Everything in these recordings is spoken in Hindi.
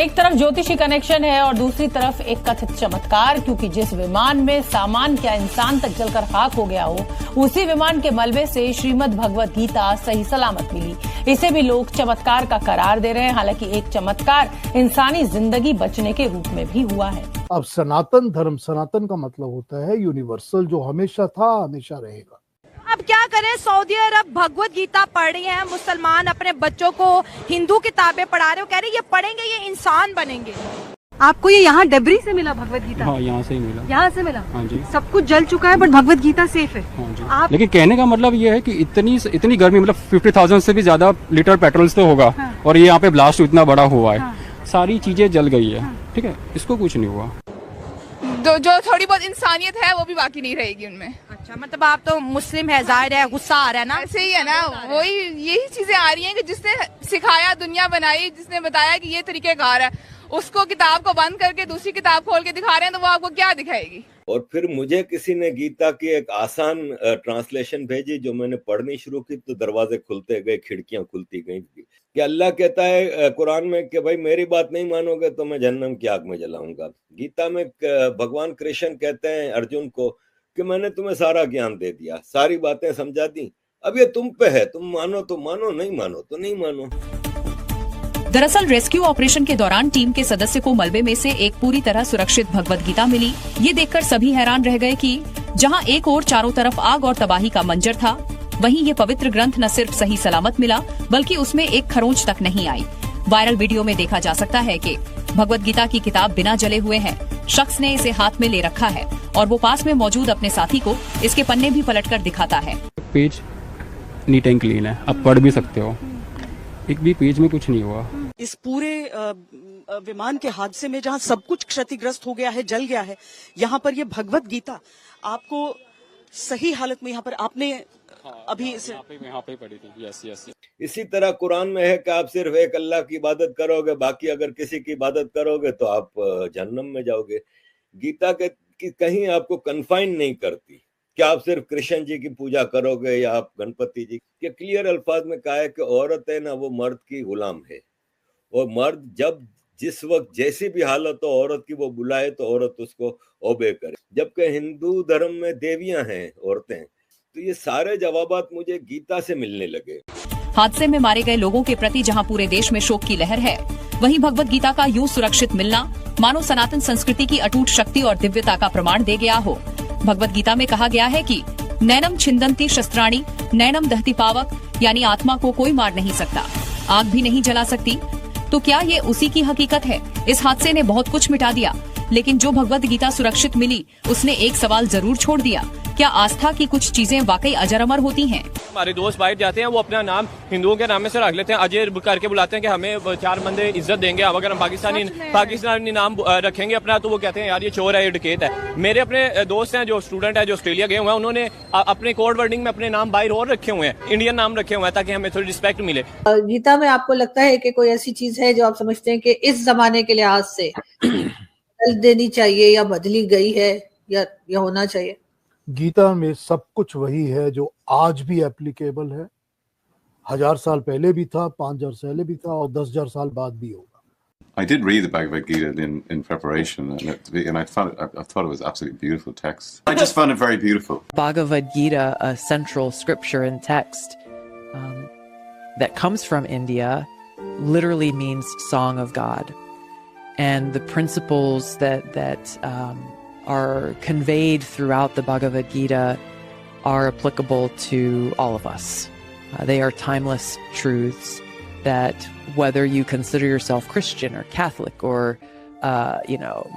एक तरफ ज्योतिषी कनेक्शन है और दूसरी तरफ एक कथित चमत्कार, क्योंकि जिस विमान में सामान क्या इंसान तक जलकर खाक हो गया हो, उसी विमान के मलबे से श्रीमद् भगवत गीता सही सलामत मिली। इसे भी लोग चमत्कार का करार दे रहे हैं। हालांकि एक चमत्कार इंसानी जिंदगी बचने के रूप में भी हुआ है। अब सनातन धर्म, सनातन का मतलब होता है यूनिवर्सल, जो हमेशा था हमेशा रहेगा। अब क्या करें, सऊदी अरब भगवत गीता पढ़ रही हैं, मुसलमान अपने बच्चों को हिंदू किताबें पढ़ा रहे हो, कह रहे ये पढ़ेंगे ये इंसान बनेंगे। आपको ये यहाँ डेबरी से मिला भगवत गीता? हाँ, यहाँ से ही मिला। यहाँ से मिला? हाँ जी। सब कुछ जल चुका है बट भगवत गीता सेफ है। हाँ जी। लेकिन कहने का मतलब ये है कि इतनी गर्मी, मतलब 50,000 से भी ज्यादा लीटर पेट्रोल तो होगा। हाँ। और ये यहाँ पे ब्लास्ट इतना बड़ा हुआ है। हाँ। सारी चीजें जल गई है। हाँ। ठीक है, इसको कुछ नहीं हुआ। जो थोड़ी बहुत इंसानियत है वो भी बाकी नहीं रहेगी उनमें। अच्छा, मतलब आप तो मुस्लिम है, जाहिर है गुस्सा आ रहा है ना? ऐसे ही है ना, वही यही चीजें आ रही हैं कि जिसने सिखाया, दुनिया बनाई, जिसने बताया कि ये तरीकेकार है, उसको किताब को बंद करके दूसरी किताब खोल के दिखा रहे हैं, तो वो आपको क्या दिखाएगी। और फिर मुझे किसी ने गीता की एक आसान ट्रांसलेशन भेजी, जो मैंने पढ़नी शुरू की तो दरवाजे खुलते गए, खिड़कियां खुलती गई। कि अल्लाह कहता है कुरान में कि भाई मेरी बात नहीं मानोगे तो मैं जहन्नम की आग में जलाऊंगा। गीता में भगवान कृष्ण कहते हैं अर्जुन को कि मैंने तुम्हें सारा ज्ञान दे दिया, सारी बातें समझा दी, अब ये तुम पे है, तुम मानो तो मानो, नहीं मानो तो नहीं मानो। दरअसल रेस्क्यू ऑपरेशन के दौरान टीम के सदस्य को मलबे में से एक पूरी तरह सुरक्षित भगवत गीता मिली। ये देखकर सभी हैरान रह गए कि जहां एक ओर चारों तरफ आग और तबाही का मंजर था, वहीं ये पवित्र ग्रंथ न सिर्फ सही सलामत मिला बल्कि उसमें एक खरोंच तक नहीं आई। वायरल वीडियो में देखा जा सकता है कि भगवत गीता की किताब बिना जले हुए है। शख्स ने इसे हाथ में ले रखा है और वो पास में मौजूद अपने साथी को इसके पन्ने भी पलटकर दिखाता है। पेज नीट एंड क्लीन है, आप पढ़ भी सकते हो, एक भी पेज में कुछ नहीं हुआ। इस पूरे विमान के हादसे में जहां सब कुछ क्षतिग्रस्त हो गया है, जल गया है, यहाँ पर ये भगवत गीता आपको सही हालत में यहाँ पर आपने अभी यहाँ पे पढ़ी थी। Yes yes. इसी तरह कुरान में है कि आप सिर्फ एक अल्लाह की इबादत करोगे, बाकी अगर किसी की इबादत करोगे तो आप जहन्नम में जाओगे। गीता के कहीं आपको कन्फाइन नहीं करती कि आप सिर्फ कृष्ण जी की पूजा करोगे या आप गणपति जी के। क्लियर अल्फाज में कहा है कि औरत है ना वो मर्द की गुलाम है, और मर्द जब जिस वक्त जैसी भी हालत हो औरत की वो बुलाए तो औरत उसको ओबे करे। जबकि हिंदू धर्म में देवियां हैं औरतें, तो ये सारे जवाबात मुझे गीता से मिलने लगे। हादसे में मारे गए लोगों के प्रति जहां पूरे देश में शोक की लहर है, वहीं भगवत गीता का यूं सुरक्षित मिलना मानो सनातन संस्कृति की अटूट शक्ति और दिव्यता का प्रमाण दे गया हो। भगवत गीता में कहा गया है कि नैनम छिंदंती शस्त्राणी नैनम दहती पावक, यानी आत्मा को कोई मार नहीं सकता, आग भी नहीं जला सकती। तो क्या ये उसी की हकीकत है? इस हादसे ने बहुत कुछ मिटा दिया, लेकिन जो भगवत गीता सुरक्षित मिली उसने एक सवाल जरूर छोड़ दिया, क्या आस्था की कुछ चीजें वाकई अजर अमर होती हैं? हमारे दोस्त बाहर जाते हैं, वो अपना नाम हिंदुओं के नाम में से रख लेते हैं, अजय करके बुलाते हैं कि हमें 4 बंदे इज्जत देंगे। अब अगर हम पाकिस्तानी नाम रखेंगे अपना तो वो कहते हैं यार ये चोर है, ये डकैत है। मेरे अपने दोस्त हैं जो स्टूडेंट है, जो ऑस्ट्रेलिया गए हुए हैं, उन्होंने अपने कोड वर्डिंग में अपने नाम बाहर और रखे हुए हैं, इंडियन नाम रखे हुए हैं, ताकि हमें थोड़ी रिस्पेक्ट मिले। गीता में आपको लगता है कि कोई ऐसी चीज है जो आप समझते हैं कि इस जमाने के लिहाज से बदल देनी चाहिए या बदली गई है या होना चाहिए? गीता में सब कुछ वही है जो आज भी एप्लीकेबल है। 1000 साल पहले भी था, 5000 साल पहले भी था और 10,000 साल बाद भी होगा। I did read the Bhagavad Gita in preparation, and I thought it was absolutely beautiful text. I just found it very beautiful. Bhagavad Gita, a central scripture and text that comes from India, literally means song of God, and the principles that are conveyed throughout the Bhagavad Gita are applicable to all of us. They are timeless truths that whether you consider yourself Christian or Catholic or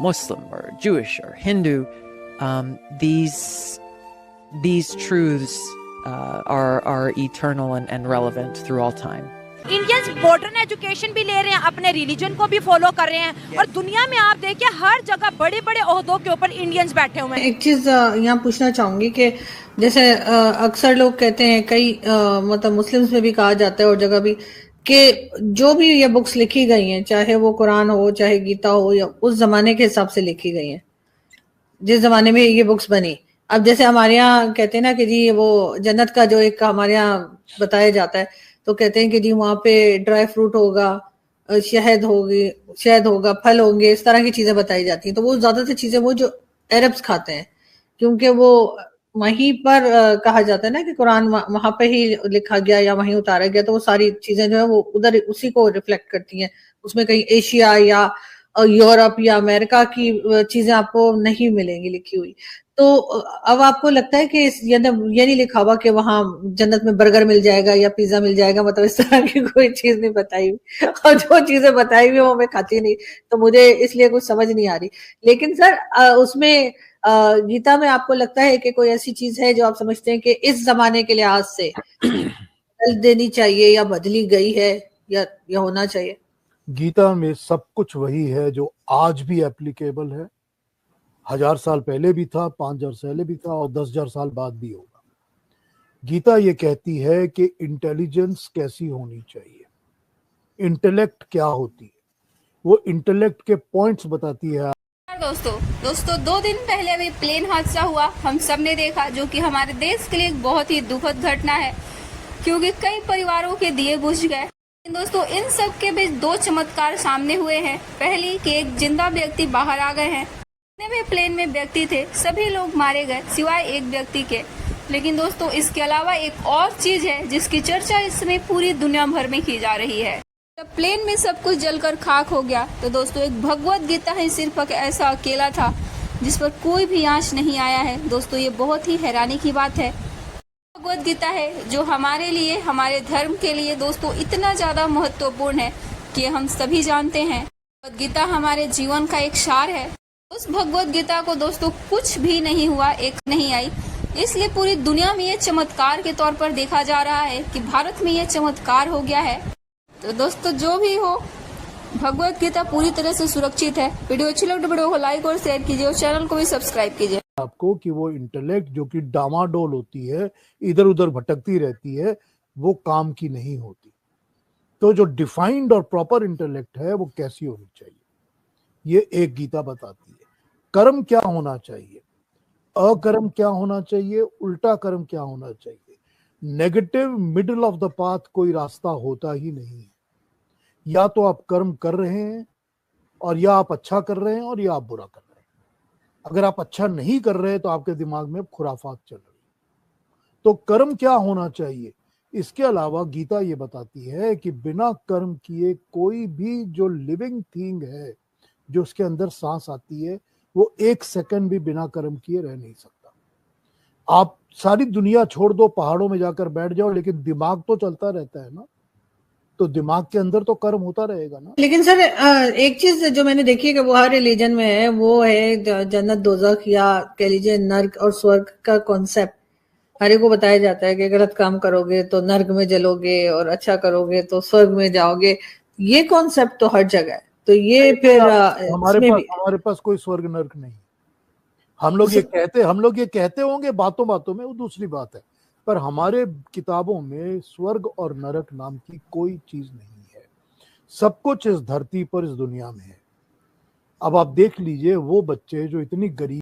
Muslim or Jewish or Hindu, these truths are eternal and relevant through all time. Indians modern education भी ले रहे हैं, अपने रिलीजन को भी फॉलो कर रहे हैं, और दुनिया में आप देखिए हर जगह बड़े बड़े ओहदों के ऊपर इंडियंस बैठे हुए हैं। एक चीज यहाँ पूछना चाहूंगी कि जैसे अक्सर लोग कहते हैं, कई मतलब मुस्लिम्स में भी कहा जाता है और जगह भी, कि जो भी ये बुक्स लिखी गई हैं, चाहे वो कुरान हो चाहे गीता हो, या उस जमाने के हिसाब से लिखी गई हैं जिस जमाने में ये बुक्स बनी। अब जैसे हमारे यहाँ कहते हैं ना कि जी वो जन्नत का जो एक हमारे यहाँ बताया जाता है, तो कहते हैं कि जी वहाँ पे ड्राई फ्रूट होगा शहद होगा, फल होंगे, इस तरह की चीजें बताई जाती हैं। तो वो ज्यादातर चीजें वो जो अरब्स खाते हैं, क्योंकि वो वहीं पर कहा जाता है ना कि कुरान वहां पे ही लिखा गया या वहीं उतारा गया, तो वो सारी चीजें जो है वो उधर उसी को रिफ्लेक्ट करती हैं। उसमें कहीं एशिया या यूरोप या अमेरिका की चीजें आपको नहीं मिलेंगी लिखी हुई। तो अब आपको लगता है कि ये नहीं लिखा हुआ कि वहां जन्नत में बर्गर मिल जाएगा या पिज्जा मिल जाएगा, मतलब इस तरह की कोई चीज नहीं बताई हुई। और जो चीजें बताई हुई वो मैं खाती नहीं, तो मुझे इसलिए कुछ समझ नहीं आ रही। लेकिन सर उसमें गीता में आपको लगता है कि कोई ऐसी चीज है जो आप समझते हैं कि इस जमाने के लिहाज से बदल देनी चाहिए या बदली गई है या होना चाहिए? गीता में सब कुछ वही है जो आज भी एप्लीकेबल है। 1000 साल पहले भी था, 5000 पहले भी था और 10,000 साल बाद भी होगा। गीता ये कहती है कि इंटेलिजेंस कैसी होनी चाहिए, इंटेलेक्ट क्या होती है, वो इंटेलेक्ट के पॉइंट्स बताती है। दोस्तों 2 दिन पहले अभी प्लेन हादसा हुआ, हम सब ने देखा, जो कि हमारे देश के लिए एक बहुत ही दुखद घटना है, क्योंकि कई परिवारों के दिए बुझ गए। दोस्तों इन सब के बीच 2 चमत्कार सामने हुए हैं। पहली कि एक जिंदा व्यक्ति बाहर आ गए हैं। जितने भी प्लेन में व्यक्ति थे सभी लोग मारे गए सिवाय एक व्यक्ति के। लेकिन दोस्तों इसके अलावा एक और चीज है जिसकी चर्चा इस समय पूरी दुनिया भर में की जा रही है। जब प्लेन में सब कुछ जलकर खाक हो गया तो दोस्तों एक भगवत गीता ही सिर्फ एक ऐसा अकेला था जिस पर कोई भी आंच नहीं आया है। दोस्तों ये बहुत ही हैरानी की बात है। भगवत गीता है जो हमारे लिए, हमारे धर्म के लिए दोस्तों इतना ज्यादा महत्वपूर्ण है कि हम सभी जानते हैं भगवत गीता हमारे जीवन का एक सार है। उस भगवत गीता को दोस्तों कुछ भी नहीं हुआ, एक नहीं आई, इसलिए पूरी दुनिया में ये चमत्कार के तौर पर देखा जा रहा है कि भारत में ये चमत्कार हो गया है। तो दोस्तों जो भी हो, भगवत गीता पूरी तरह से सुरक्षित है। वीडियो अच्छी लगे तो वीडियो को लाइक और शेयर कीजिए और चैनल को भी सब्सक्राइब कीजिए। आपको कि वो इंटेलेक्ट जो कि डामाडोल होती है, इधर उधर भटकती रहती है, वो काम की नहीं होती। तो जो डिफाइंड और प्रॉपर इंटेलेक्ट है वो कैसी होनी चाहिए, ये एक गीता बताती है। कर्म क्या होना चाहिए, अकर्म क्या होना चाहिए, उल्टा कर्म क्या होना चाहिए। Negative middle of the path कोई रास्ता होता ही नहीं है। या तो आप कर्म कर रहे हैं और या आप अच्छा कर रहे हैं और या आप बुरा कर रहे हैं। अगर आप अच्छा नहीं कर रहे तो आपके दिमाग में खुराफात चल रही है। तो कर्म क्या होना चाहिए, इसके अलावा गीता ये बताती है कि बिना कर्म किए कोई भी जो लिविंग थिंग है, जो उसके अंदर सांस आती है, वो 1 सेकंड भी बिना कर्म किए रह नहीं सकता। आप सारी दुनिया छोड़ दो, पहाड़ों में जाकर बैठ जाओ, लेकिन दिमाग तो चलता रहता है ना, तो दिमाग के अंदर तो कर्म होता रहेगा ना। लेकिन सर एक चीज जो मैंने देखी है कि वो हर रिलीजन में है, वो है जन्नत दोजख या कह लीजिए नर्क और स्वर्ग का कॉन्सेप्ट। हर एक को बताया जाता है कि गलत काम करोगे तो नर्क में जलोगे और अच्छा करोगे तो स्वर्ग में जाओगे। ये कॉन्सेप्ट तो हर जगह है। तो ये फिर हमारे पास कोई स्वर्ग नर्क नहीं। हम लोग ये कहते होंगे बातों बातों में, वो दूसरी बात है, पर हमारे किताबों में स्वर्ग और नरक नाम की कोई चीज नहीं है। सब कुछ इस धरती पर, इस दुनिया में है। अब आप देख लीजिए वो बच्चे जो इतनी गरीब